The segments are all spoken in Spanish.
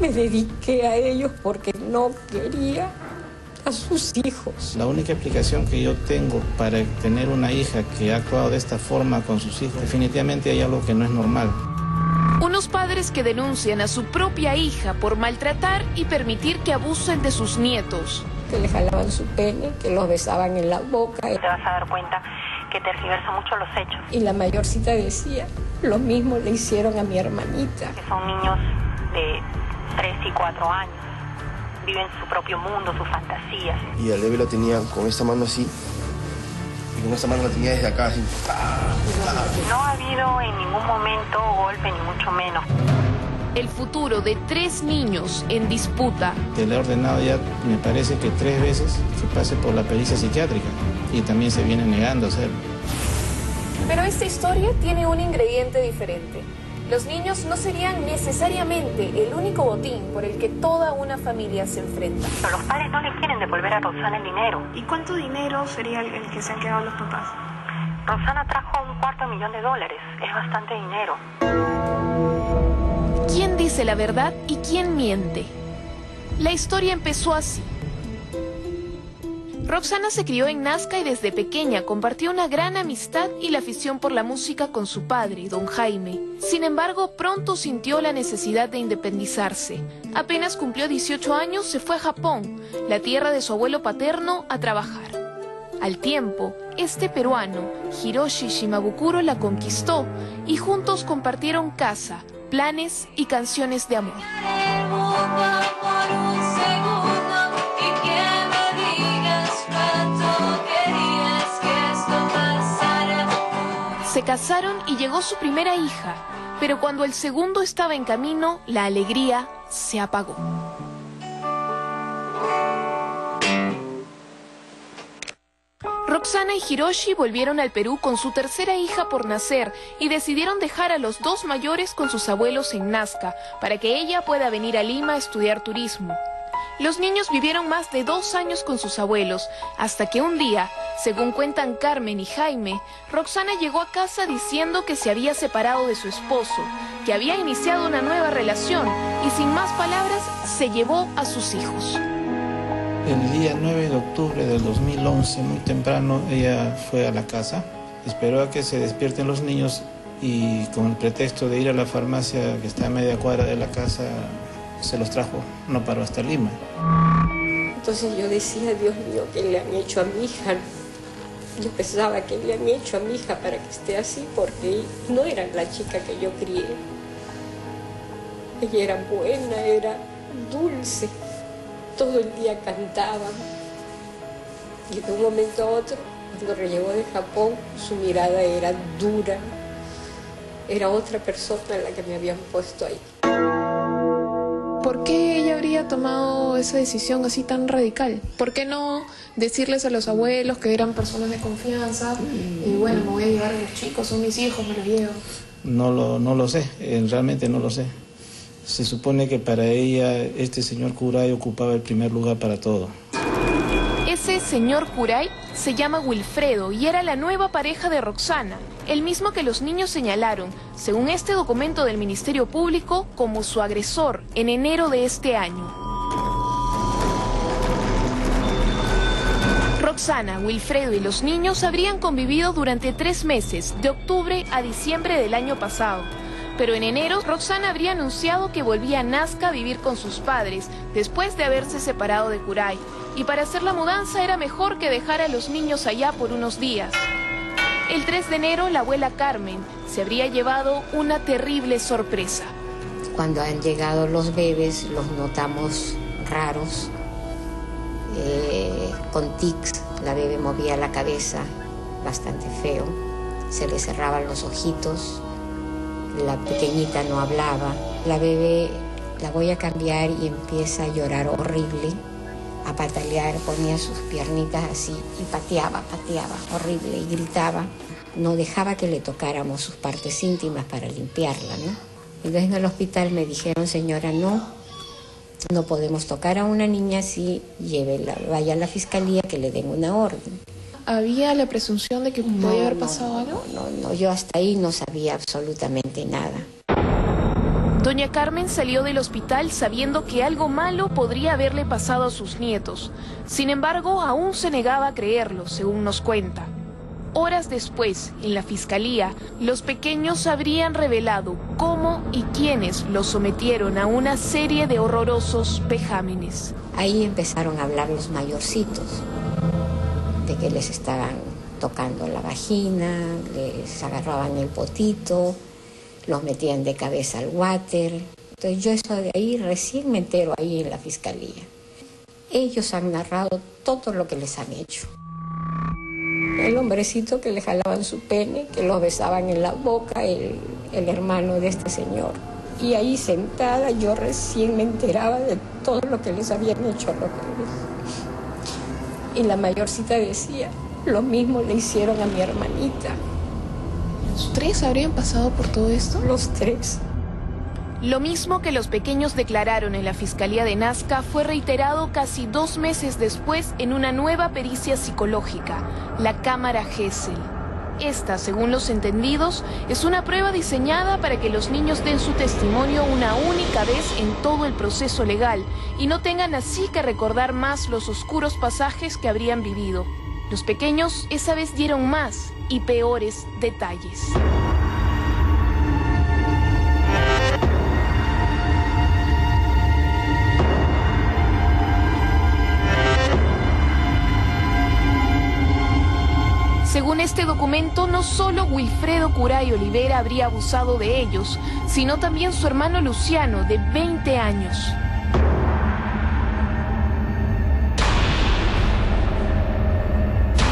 Me dediqué a ellos porque no quería a sus hijos. La única explicación que yo tengo para tener una hija que ha actuado de esta forma con sus hijos, definitivamente hay algo que no es normal. Unos padres que denuncian a su propia hija por maltratar y permitir que abusen de sus nietos. Que le jalaban su pene, que los besaban en la boca. Te vas a dar cuenta que tergiversa mucho los hechos. Y la mayorcita decía, lo mismo le hicieron a mi hermanita. Que son niños de 3 y 4 años. Viven su propio mundo, sus fantasías. Y al bebé lo tenía con esta mano así, y con esta mano la tenía desde acá así. No ha habido en ningún momento golpe, ni mucho menos. El futuro de 3 niños en disputa. Que le ha ordenado ya, me parece que 3 veces que pase por la pericia psiquiátrica y también se viene negando a hacerlo. Pero esta historia tiene un ingrediente diferente. Los niños no serían necesariamente el único botín por el que toda una familia se enfrenta. Pero los padres no le quieren devolver a Roxana el dinero. ¿Y cuánto dinero sería el que se han quedado los papás? Roxana trajo $250,000. Es bastante dinero. ¿Quién dice la verdad y quién miente? La historia empezó así. Roxana se crió en Nazca y desde pequeña compartió una gran amistad y la afición por la música con su padre, don Jaime. Sin embargo, pronto sintió la necesidad de independizarse. Apenas cumplió 18 años, se fue a Japón, la tierra de su abuelo paterno, a trabajar. Al tiempo, este peruano, Hiroshi Shimabukuro, la conquistó y juntos compartieron casa, planes y canciones de amor. Se casaron y llegó su primera hija, pero cuando el segundo estaba en camino, la alegría se apagó. Roxana y Hiroshi volvieron al Perú con su tercera hija por nacer y decidieron dejar a los 2 mayores con sus abuelos en Nazca para que ella pueda venir a Lima a estudiar turismo. Los niños vivieron más de 2 años con sus abuelos, hasta que un día, según cuentan Carmen y Jaime, Roxana llegó a casa diciendo que se había separado de su esposo, que había iniciado una nueva relación y sin más palabras se llevó a sus hijos. El día 9 de octubre del 2011, muy temprano, ella fue a la casa, esperó a que se despierten los niños y con el pretexto de ir a la farmacia que está a media cuadra de la casa, se los trajo, no paró hasta Lima. Entonces yo decía, Dios mío, ¿qué le han hecho a mi hija? Yo pensaba que le han hecho a mi hija para que esté así, porque no era la chica que yo crié. Ella era buena, era dulce, todo el día cantaba. Y de un momento a otro, cuando llegó de Japón, su mirada era dura. Era otra persona la que me habían puesto ahí. ¿Por qué ella habría tomado esa decisión así tan radical? ¿Por qué no decirles a los abuelos que eran personas de confianza y bueno, me voy a llevar a los chicos, son mis hijos, me los llevo? No lo sé, realmente no lo sé. Se supone que para ella este señor Kuray ocupaba el primer lugar para todo. Ese señor Kuray se llama Wilfredo y era la nueva pareja de Roxana, el mismo que los niños señalaron, según este documento del Ministerio Público, como su agresor en enero de este año. Roxana, Wilfredo y los niños habrían convivido durante 3 meses, de octubre a diciembre del año pasado. Pero en enero, Roxana habría anunciado que volvía a Nazca a vivir con sus padres, después de haberse separado de Kuray. Y para hacer la mudanza era mejor que dejar a los niños allá por unos días. El 3 de enero, la abuela Carmen se habría llevado una terrible sorpresa. Cuando han llegado los bebés, los notamos raros, con tics. La bebé movía la cabeza, bastante feo. Se le cerraban los ojitos. La pequeñita no hablaba. La bebé la voy a cambiar y empieza a llorar horrible, a patalear, ponía sus piernitas así y pateaba horrible y gritaba. No dejaba que le tocáramos sus partes íntimas para limpiarla, ¿no? Entonces en el hospital me dijeron, señora, no podemos tocar a una niña así, llévela, vaya a la fiscalía que le den una orden. ¿Había la presunción de que podía haber pasado algo? No, yo hasta ahí no sabía absolutamente nada. Doña Carmen salió del hospital sabiendo que algo malo podría haberle pasado a sus nietos. Sin embargo, aún se negaba a creerlo, según nos cuenta. Horas después, en la fiscalía, los pequeños habrían revelado cómo y quiénes los sometieron a una serie de horrorosos vejámenes. Ahí empezaron a hablar los mayorcitos, de que les estaban tocando la vagina, les agarraban el potito, los metían de cabeza al water. Entonces yo eso de ahí recién me entero ahí en la fiscalía. Ellos han narrado todo lo que les han hecho. El hombrecito que le jalaban su pene, que los besaban en la boca, el hermano de este señor. Y ahí sentada yo recién me enteraba de todo lo que les habían hecho a los bebés. Y la mayorcita decía, lo mismo le hicieron a mi hermanita. ¿Los tres habrían pasado por todo esto? Los tres. Lo mismo que los pequeños declararon en la Fiscalía de Nazca fue reiterado casi 2 meses después en una nueva pericia psicológica, la cámara Gesell. Esta, según los entendidos, es una prueba diseñada para que los niños den su testimonio una única vez en todo el proceso legal y no tengan así que recordar más los oscuros pasajes que habrían vivido. Los pequeños esa vez dieron más y peores detalles. Según este documento, no solo Wilfredo Curay Olivera habría abusado de ellos, sino también su hermano Luciano, de 20 años.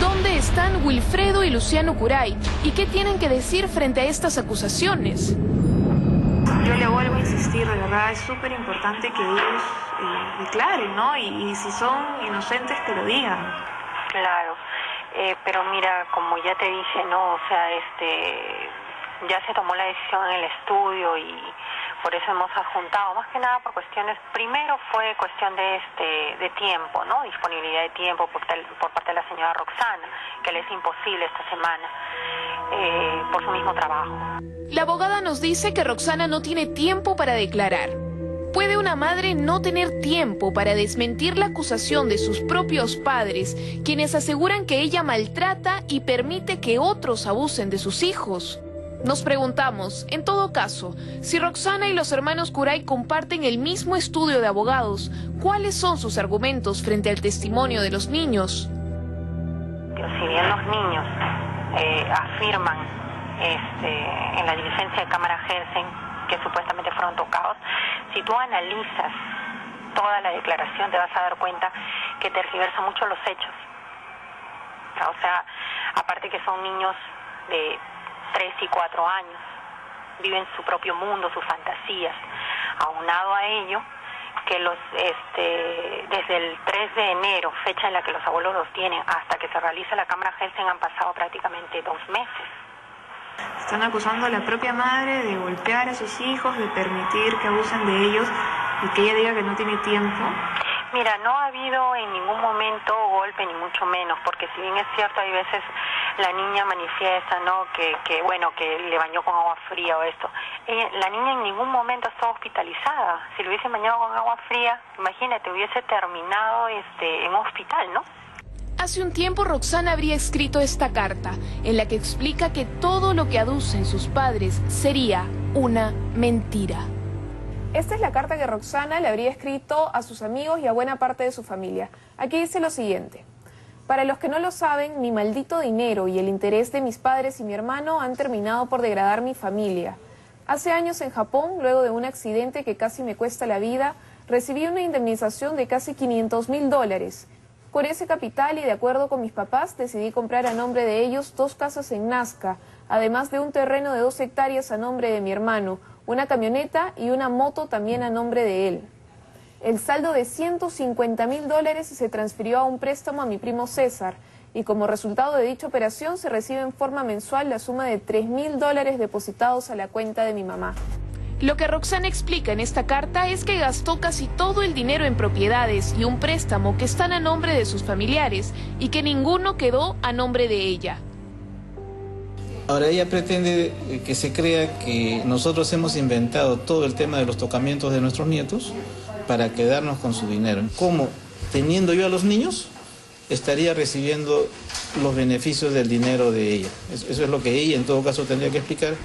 ¿Dónde están Wilfredo y Luciano Curay? ¿Y qué tienen que decir frente a estas acusaciones? Yo le vuelvo a insistir, de verdad es súper importante que ellos declaren, ¿no? Y si son inocentes, que lo digan. Claro. Pero mira, como ya te dije, no, o sea, ya se tomó la decisión en el estudio y por eso hemos adjuntado, más que nada por cuestiones, primero fue cuestión de tiempo, ¿no? Disponibilidad de tiempo por parte de la señora Roxana, que le es imposible esta semana, por su mismo trabajo. La abogada nos dice que Roxana no tiene tiempo para declarar. ¿Puede una madre no tener tiempo para desmentir la acusación de sus propios padres, quienes aseguran que ella maltrata y permite que otros abusen de sus hijos? Nos preguntamos, en todo caso, si Roxana y los hermanos Curay comparten el mismo estudio de abogados, ¿cuáles son sus argumentos frente al testimonio de los niños? Si bien los niños afirman en la diligencia de cámara Gesell que supuestamente fueron tocados, si tú analizas toda la declaración te vas a dar cuenta que tergiversa mucho los hechos. O sea, aparte que son niños de 3 y 4 años, viven su propio mundo, sus fantasías. Aunado a ello, que desde el 3 de enero, fecha en la que los abuelos los tienen, hasta que se realiza la cámara Gesell han pasado prácticamente 2 meses. Están acusando a la propia madre de golpear a sus hijos, de permitir que abusen de ellos y que ella diga que no tiene tiempo. Mira, no ha habido en ningún momento golpe, ni mucho menos, porque si bien es cierto, hay veces la niña manifiesta, ¿no?, que le bañó con agua fría o esto. La niña en ningún momento ha estado hospitalizada. Si le hubiese bañado con agua fría, imagínate, hubiese terminado en un hospital, ¿no? Hace un tiempo Roxana habría escrito esta carta, en la que explica que todo lo que aducen sus padres sería una mentira. Esta es la carta que Roxana le habría escrito a sus amigos y a buena parte de su familia. Aquí dice lo siguiente: para los que no lo saben, mi maldito dinero y el interés de mis padres y mi hermano han terminado por degradar mi familia. Hace años en Japón, luego de un accidente que casi me cuesta la vida, recibí una indemnización de casi $500.000. Con ese capital y de acuerdo con mis papás, decidí comprar a nombre de ellos 2 casas en Nazca, además de un terreno de 2 hectáreas a nombre de mi hermano, una camioneta y una moto también a nombre de él. El saldo de $150.000 se transfirió a un préstamo a mi primo César y como resultado de dicha operación se recibe en forma mensual la suma de $3.000 depositados a la cuenta de mi mamá. Lo que Roxana explica en esta carta es que gastó casi todo el dinero en propiedades y un préstamo que están a nombre de sus familiares y que ninguno quedó a nombre de ella. Ahora ella pretende que se crea que nosotros hemos inventado todo el tema de los tocamientos de nuestros nietos para quedarnos con su dinero. ¿Cómo? Teniendo yo a los niños, estaría recibiendo los beneficios del dinero de ella. Eso es lo que ella en todo caso tendría que explicar.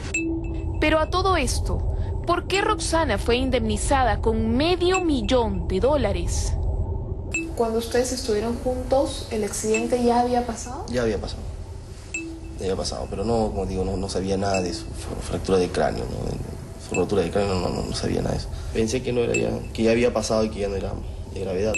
Pero a todo esto, ¿por qué Roxana fue indemnizada con $500,000? Cuando ustedes estuvieron juntos, ¿el accidente ya había pasado? Ya había pasado. Ya había pasado, pero no, como digo, no sabía nada de su fractura de cráneo, ¿no? De su rotura de cráneo, no sabía nada de eso. Pensé que no era ya, que ya había pasado y que ya no era de gravedad.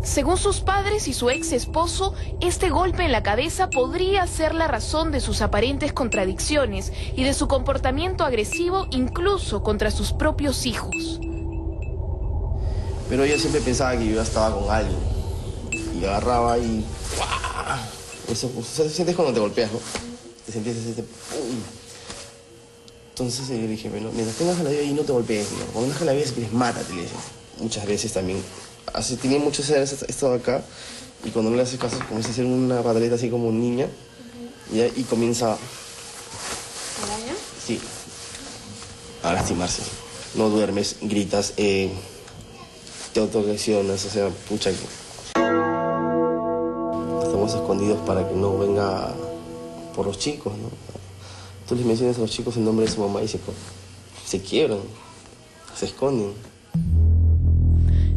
Según sus padres y su ex esposo, este golpe en la cabeza podría ser la razón de sus aparentes contradicciones y de su comportamiento agresivo incluso contra sus propios hijos. Pero ella siempre pensaba que yo ya estaba con alguien y agarraba y ¡guau! Eso, se sientes cuando te golpeas, ¿no? Te sientes ese ¡pum! Entonces yo dije, bueno, mientras tengas a la vida y no te golpees, ¿no? Cuando tengas a la vida si quieres, mátate, le dije. Muchas veces también. Tenía mucho esto de acá y cuando no le haces caso comienza a hacer una pataleta así como niña y comienza... ¿Araña? Sí, a lastimarse. No duermes, gritas, te autolesionas, o sea, pucha. Estamos escondidos para que no venga por los chicos, ¿no? Tú les mencionas a los chicos el nombre de su mamá y se quiebran, se esconden.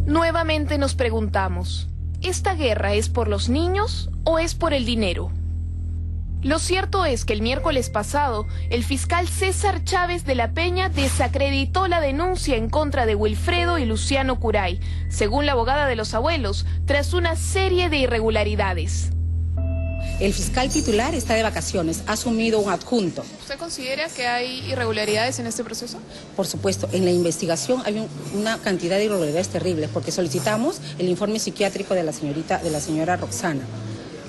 Nuevamente nos preguntamos, ¿esta guerra es por los niños o es por el dinero? Lo cierto es que el miércoles pasado, el fiscal César Chávez de la Peña desacreditó la denuncia en contra de Wilfredo y Luciano Curay, según la abogada de los abuelos, tras una serie de irregularidades. El fiscal titular está de vacaciones, ha asumido un adjunto. ¿Usted considera que hay irregularidades en este proceso? Por supuesto, en la investigación hay una cantidad de irregularidades terribles, porque solicitamos el informe psiquiátrico de la señora Roxana.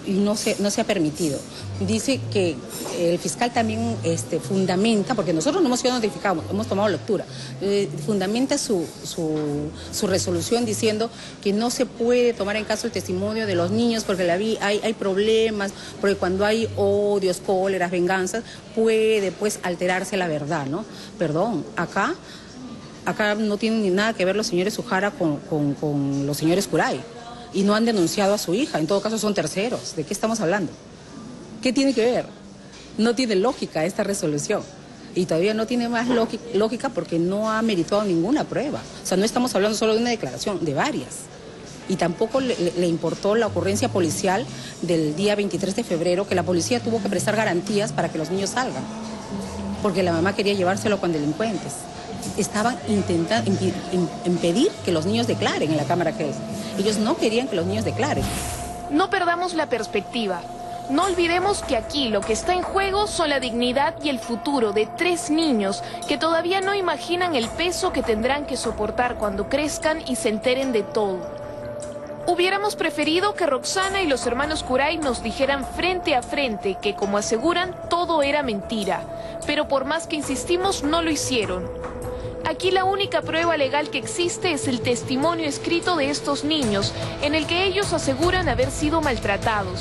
Y no se ha permitido. Dice que el fiscal también fundamenta, porque nosotros no hemos sido notificados, hemos tomado lectura, fundamenta su resolución diciendo que no se puede tomar en caso el testimonio de los niños porque hay problemas, porque cuando hay odios, cóleras, venganzas, puede pues alterarse la verdad, ¿no? Perdón, acá no tienen ni nada que ver los señores Ujara con los señores Curay. Y no han denunciado a su hija, en todo caso son terceros. ¿De qué estamos hablando? ¿Qué tiene que ver? No tiene lógica esta resolución. Y todavía no tiene más lógica porque no ha meritado ninguna prueba. O sea, no estamos hablando solo de una declaración, de varias. Y tampoco le importó la ocurrencia policial del día 23 de febrero, que la policía tuvo que prestar garantías para que los niños salgan. Porque la mamá quería llevárselo con delincuentes. Estaban intentando impedir que los niños declaren en la Cámara Gelsen. Ellos no querían que los niños declaren. No perdamos la perspectiva. No olvidemos que aquí lo que está en juego son la dignidad y el futuro de 3 niños que todavía no imaginan el peso que tendrán que soportar cuando crezcan y se enteren de todo. Hubiéramos preferido que Roxana y los hermanos Curay nos dijeran frente a frente que, como aseguran, todo era mentira. Pero por más que insistimos, no lo hicieron. Aquí la única prueba legal que existe es el testimonio escrito de estos niños, en el que ellos aseguran haber sido maltratados.